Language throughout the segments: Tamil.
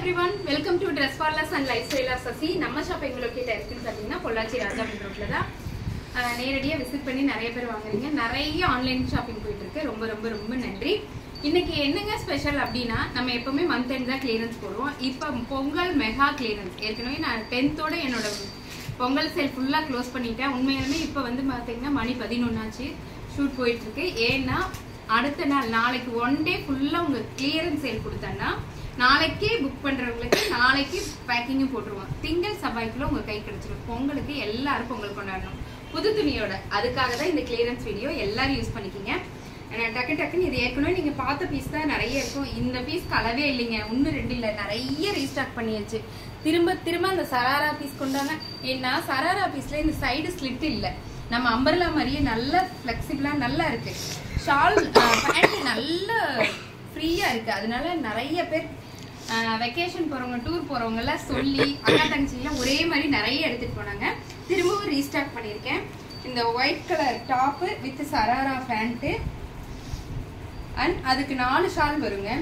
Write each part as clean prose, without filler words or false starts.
everyone, welcome to Dress Parlors and Lifestyle Sasi. நம்ம ஷாப் எங்க லொகேட் இருக்குன்னு பாத்தீங்கன்னா பொள்ளாச்சி ராஜாபுரம் ரோட்ல தான். நேரடியா விசிட் பண்ணி நிறைய பேர் வாங்குறீங்க. நிறைய ஆன்லைன் ஷாப்பிங் போயிட்டு இருக்கு. ரொம்ப ரொம்ப ரொம்ப நன்றி. இன்னைக்கு என்னங்க ஸ்பெஷல் அப்படினா நம்ம எப்பவுமே மந்த் எண்ட் தான் கிளியரன்ஸ் போடுவோம். இப்போ பொங்கல் மெகா கிளியரன்ஸ். ஏற்கனவே நான் 10th ஓட என்னோட பொங்கல் சேல் ஃபுல்லா க்ளோஸ் பண்ணிட்டேன். உண்மையாலுமே இப்போ வந்து பாத்தீங்கன்னா மணி 11 ஆச்சு. ஷூட் போயிட்டு இருக்கு. ஏன்னா அடுத்த நாள் நாளைக்கு ஒன் டே ஃபுல்லா உங்க கிளியரன்ஸ் சேல் கொடுத்தேன்னா நாளைக்கே புக் பண்றவங்களுக்கு நாளைக்கு பேக்கிங்கும் போட்டுருவோம். திங்கள் செவ்வாய்க்குள்ள உங்க கை கிடைச்சிடும். பொங்கலுக்கு எல்லாரும் பொங்கல் கொண்டாடணும் புது துணியோட. அதுக்காக தான் இந்த கிளியரன்ஸ் வீடியோ. எல்லாரும் யூஸ் பண்ணிக்கிங்க. டக்கு டக்குன்னு இது ஏற்கனவே நீங்க பார்த்த பீஸ் தான் நிறைய இருக்கும். இந்த பீஸ் கலவே இல்லைங்க. 1 2 இல்லை, நிறைய ரீஸ்டாக் பண்ணியாச்சு. திரும்ப திரும்ப அந்த சராரா பீஸ் கொண்டாங்க. ஏன்னா சராரா பீஸ்ல இந்த சைடு ஸ்லிட் இல்லை. நம்ம அம்பர்லா மாதிரியே நல்ல ஃபிளெக்சிபிளா நல்லா இருக்கு. ஷால் பேண்ட் நல்ல ஃப்ரீயா இருக்கு. அதனால நிறைய பேர் வெக்கேஷன் போறவங்க டூர் போறவங்க எல்லாம் சொல்லி அக்கா தங்கச்சிலாம் ஒரே மாதிரி நிறைய எடுத்துட்டு போனாங்க. திரும்பவும் ரீஸ்டாக் பண்ணியிருக்கேன். இந்த white colour top with sharara pant and அதுக்கு 4 ஷால் வருங்க.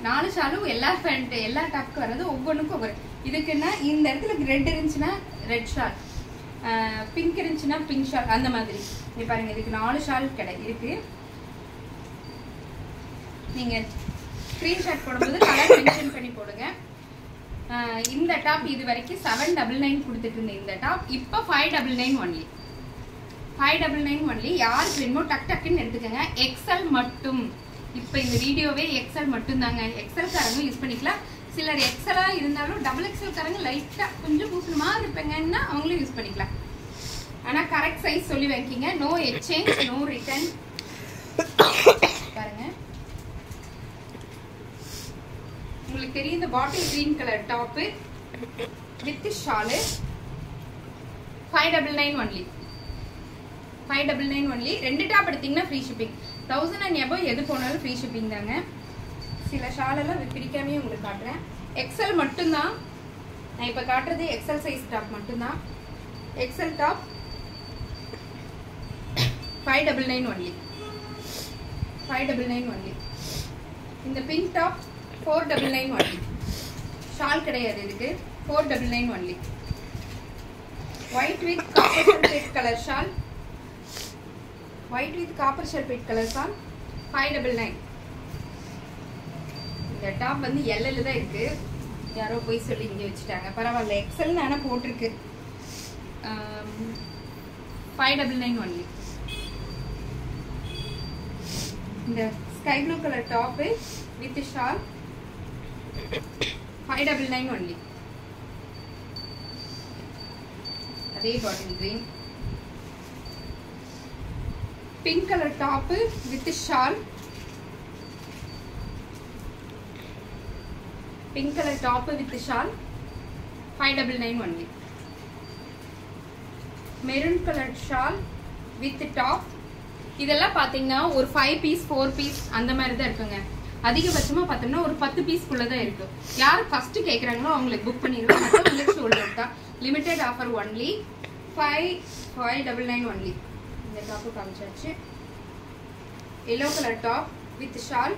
4 ஷாலும் எல்லா பேண்ட் எல்லா டாப்க்கு வர்றது ஒவ்வொன்றுக்கும் ஒவ்வொரு. இதுக்குன்னா இந்த இடத்துல ரெட் இருந்துச்சுன்னா ரெட் ஷால், பிங்க் இருந்துச்சுன்னா பிங்க் ஷால், அந்த மாதிரி. நீ பாருங்க, இதுக்கு 4 ஷால் இருக்கு. நீங்க ஸ்கிரீன்ஷாட் போடும்போது கலர் மென்ஷன் பண்ணி போடுங்க. இந்த டாப் இது வரைக்கும் 799 கொடுத்துட்டு இருந்தேன். இந்த டாப் இப்போ 599 ஒன்லி. 599 ஒன்லி. யாருக்கு வேணுமோ டக் டக்குன்னு எடுத்துக்கோங்க. எக்ஸல் மட்டும். இப்போ இந்த வீடியோவே எக்ஸல் மட்டும் தாங்க. எக்ஸல் காரங்க யூஸ் பண்ணிக்கலாம். சிலர் எக்ஸலா இருந்தாலும் டபுள் எக்ஸல் காரங்க லைட்டா கொஞ்சம் பூசணுமா இருப்பீங்கன்னா அவங்களும் யூஸ் பண்ணிக்கலாம். ஆனா கரெக்ட் சைஸ் சொல்லி வைக்கிங்க. No exchange, no return. பாருங்க, உங்களுக்கு தெரியும் இந்த bottle green colour top with shawl 599 only. 599 only. 2 top எடுத்தீங்கன்னா ஃப்ரீ ஷிப்பிங். 1000 and above எது போனாலும் ஃப்ரீ ஷிப்பிங் தாங்க. சில ஷால் எல்லாம் பிடிக்காமே உங்களுக்கு காட்டுறேன். எக்ஸல் மட்டும்தான் நான் இப்ப காட்டுறது. எக்ஸல் சைஸ் டாப் மட்டும்தான். XL top 599 only. 599 ஒன்லி. இந்த பிங்க் டாப் 499 ஒன்லி. ஷால் கிடையாது இதுக்கு. 499 only. White with copper sulphate colour shawl. White with copper sulphate colour shawl 599. இந்த டாப் வந்து எல்எல் தான் இருக்கு. யாரோ போய் சொல்லி இங்க வச்சுட்டாங்க. பரவாயில்ல, எக்ஸல் நானே போட்டிருக்கு. 599 ஒன்லி. இந்த sky blue colour top with shawl 599 only. அதே bottle green pink colour top with shawl. Pink colour top with shawl 599 only. Maroon colour shawl with top. இதெல்லாம் பாத்தீங்கன்னா ஒரு 5 பீஸ் 4 பீஸ் அந்த மாதிரி தான் இருக்குங்க. அதிகபட்சமா பார்த்தோம்னா ஒரு 10 பீஸ்க்குள்ளதான் இருக்கு. யாரு ஃபர்ஸ்ட் கேக்குறாங்களோ அவங்களுக்கு புக் பண்ணிடுவோம். மற்றவங்களுக்கு ஷோல்டர் தான். Limited offer only. 599 ஒன்லி. இந்த டாப்பு காமிச்சாச்சு. Yellow colour top with shawl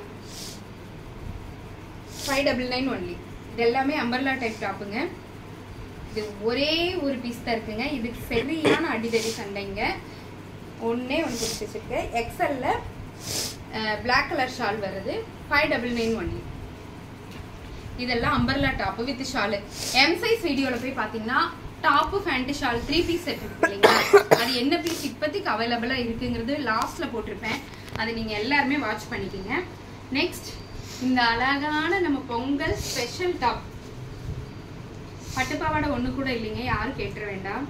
599 only. இது எல்லாமே அம்பர்லா டைப் டாப்புங்க. இது ஒரே ஒரு பீஸ் தான் இருக்குங்க. இதுக்கு சரியான அடிதடி சண்டைங்க. ஒன்னே ஒன்று கொடுத்துருக்கு. எக்ஸல்ல பிளாக் கலர் ஷால் வருது 599 ஒன்லி. இதெல்லாம் umbrella top with shawl. M size வீடியோல போய் பாத்தீங்கன்னா top pant shawl 3 piece set இருக்கு இல்லைங்களா? அது என்ன பீஸ் இப்போதைக்கு அவைலபிளா இருக்குங்கிறது லாஸ்ட்ல போட்டிருப்பேன். அதை நீங்க எல்லாருமே வாட்ச் பண்ணிக்கோங்க. நெக்ஸ்ட் இந்த அழகான நம்ம பொங்கல் ஸ்பெஷல் டாப். பட்டுப்பாவாடை ஒண்ணு கூட இல்லைங்க. யாரும் கேட்டுற வேண்டாம்.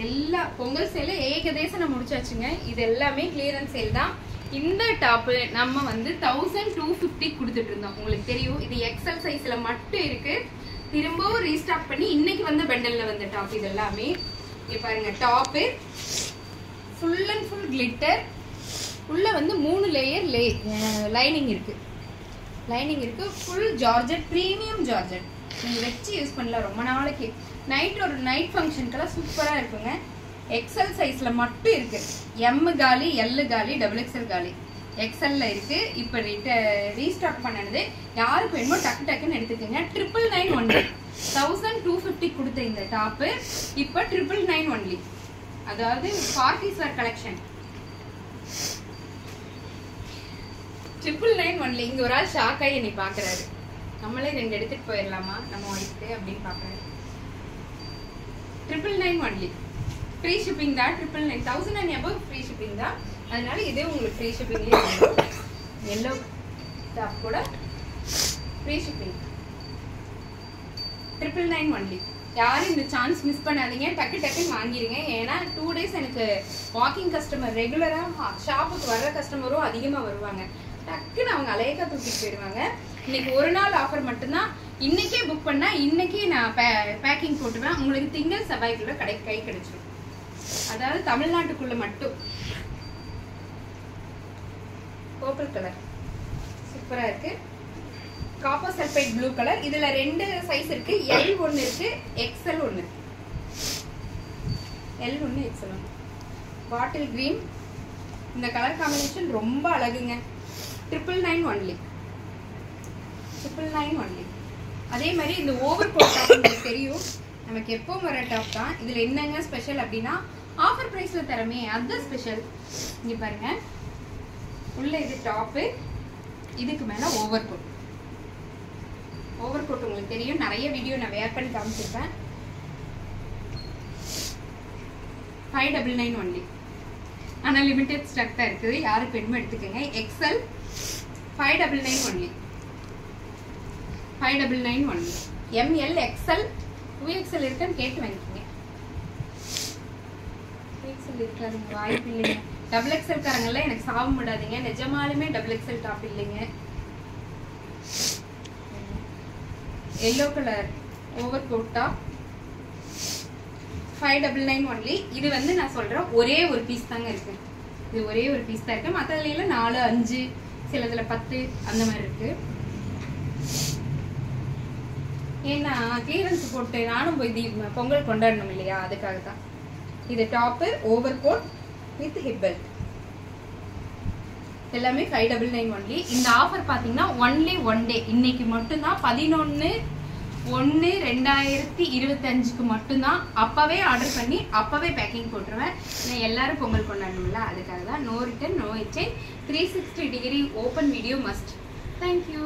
எல்லா பொங்கல் சேல ஏகதேசம் முடிச்சாச்சுங்க. இது எல்லாமே கிளியரன்ஸ் சேல் தான். இந்த டாப் நம்ம வந்து 1250 கொடுத்துட்டு இருந்தோம். உங்களுக்கு தெரியும் இது எக்ஸல் சைஸ்ல மட்டும் இருக்கு. திரும்பவும் ரீஸ்டாக் பண்ணி இன்னைக்கு வந்த பெண்டல்ல வந்த டாப் இது எல்லாமே. இங்க பாருங்க, top full and full glitter. உள்ள வந்து 3 லேயர் லைனிங் இருக்கு. லைனிங் இருக்கு. Full georgette, premium georgette. நீங்க வச்சு யூஸ் பண்ணலாம் ரொம்ப நாளைக்கு. ஒரு நைட் ஃபங்க்ஷனுக்கெல்லாம் சூப்பரா இருக்குங்க. எக்ஸல் சைஸ்ல மட்டும் இருக்கு. எம் காலி, எல் காலி, டபுள் எக்ஸல் காலி. எக்ஸல்ல இருக்கு. இப்போ ரீஸ்டாக் பண்ணது யாருக்கு வேணுமோ டக்கு டக்குன்னு எடுத்துக்கோங்க. 999 ஒன்லி. 1250 கொடுத்த இந்த டாப்பு இப்போ 999 ஒன்லி. அதாவது பார்ட்டிஸ் வேர் கலெக்ஷன் 999 ஒன்லி. இங்க ஒரு ஆள் ஷாக் ஆகி என்னை பாக்குறாரு. நம்மளே 2 எடுத்துட்டு போயிடலாமா நம்ம ஒய்ஃப்க்கு அப்படின்னு பாக்குறாரு. 999 ஒன்லி. ஃப்ரீ ஷிப்பிங் தான். 999 1000 and above ஃப்ரீ ஷிப்பிங் தான். அதனால இதே உங்களுக்கு ஃப்ரீ ஷிப்பிங்லேயே வந்துடும். எல்லோ டாப் கூட ஃப்ரீ ஷிப்பிங் 999 ஒன்லி. யாரும் இந்த சான்ஸ் மிஸ் பண்ணாதீங்க. டக்கு டக்குன்னு வாங்கிடுங்க. ஏன்னா 2 டேஸ் எனக்கு வாக்கிங் கஸ்டமர் ரெகுலராக ஷாப்புக்கு வர்ற கஸ்டமரும் அதிகமாக வருவாங்க. டக்குன்னு அவங்க அலையக்கா தூக்கிட்டு போயிடுவாங்க. இன்னைக்கு ஒரு நாள் ஆஃபர் மட்டும்தான். இன்னைக்கே புக் பண்ணா இன்னைக்கே நான் பேக்கிங் போட்டுவேன். உங்களுக்கு திங்கள் செவ்வாய்க்குள்ள கை கிடைச்சிடும். அதாவது தமிழ்நாட்டுக்குள்ள மட்டும். பர்பிள் கலர் சூப்பரா இருக்கு. Copper sulphide blue colour. இதுல 2 சைஸ் இருக்கு. L ஒன்னு இருக்கு, XL ஒன்னு. L ஒன்னு, XL ஒன்னு. Bottle green. இந்த கலர் காம்பினேஷன் ரொம்ப அழகுங்க. 999 ஒன்லி. 999 ஒன்லி. அதே மாதிரி இந்த ஓவர் கோட் டாப் உங்களுக்கு தெரியும். நமக்கு எப்போ வர டாப் தான். இதுல என்னங்க ஸ்பெஷல் அப்படின்னா ஆஃபர் பிரைஸ்ல தரமே, அதுதான் ஸ்பெஷல். இங்க பாருங்க, உள்ள இது டாப்பு, இதுக்கு மேல ஓவர் கோட். ஓவர் கோட் உங்களுக்கு தெரியும். நிறைய வீடியோ நான் வேர் பண்ணி காமிச்சிருப்பேன். 599 ஒன்லி. ஆனா லிமிடெட் ஸ்டாக் தான் இருக்குது. யாருக்கு வேணுமோ எடுத்துக்கோங்க. XL 599 only. 599 only. ML XL 2XL இருக்குன்னு கேட்டு வாங்கிக்கோங்க. 2XL இருக்காது வாய்ப்பு இல்லைங்க. XXL காரங்கெல்லாம் எனக்கு சாபம் விடாதீங்க. நிஜமாலுமே XXL டாப் இல்லைங்க. Yellow colour over coat top 599 only. இது வந்து நான் சொல்றேன் ஒரே ஒரு பீஸ் தாங்க இருக்கு. இது ஒரே ஒரு பீஸ் தான் இருக்கு. மற்றதுல 4, 5, சிலதுல 10 அந்த மாதிரி இருக்கு. ஏன்னா கிளியரன்ஸ் போட்டு நானும் போய் பொங்கல் கொண்டாடணும் இல்லையா, அதுக்காக தான். இது top, over coat with hip belt. எல்லாமே 599 ஒன்லி. இந்த ஆஃபர் பாத்தீங்கன்னா ஒன்லி ஒன் டே. இன்னைக்கு மட்டும்தான் 11/1/2025க்கு மட்டும்தான். அப்பவே ஆர்டர் பண்ணி அப்பவே பேக்கிங் போட்டுருவேன். நான் எல்லாரும் பொங்கல் கொண்டாடணும்ல, அதுக்காக தான். No return, no exchange, 360 degree open video must. Thank you.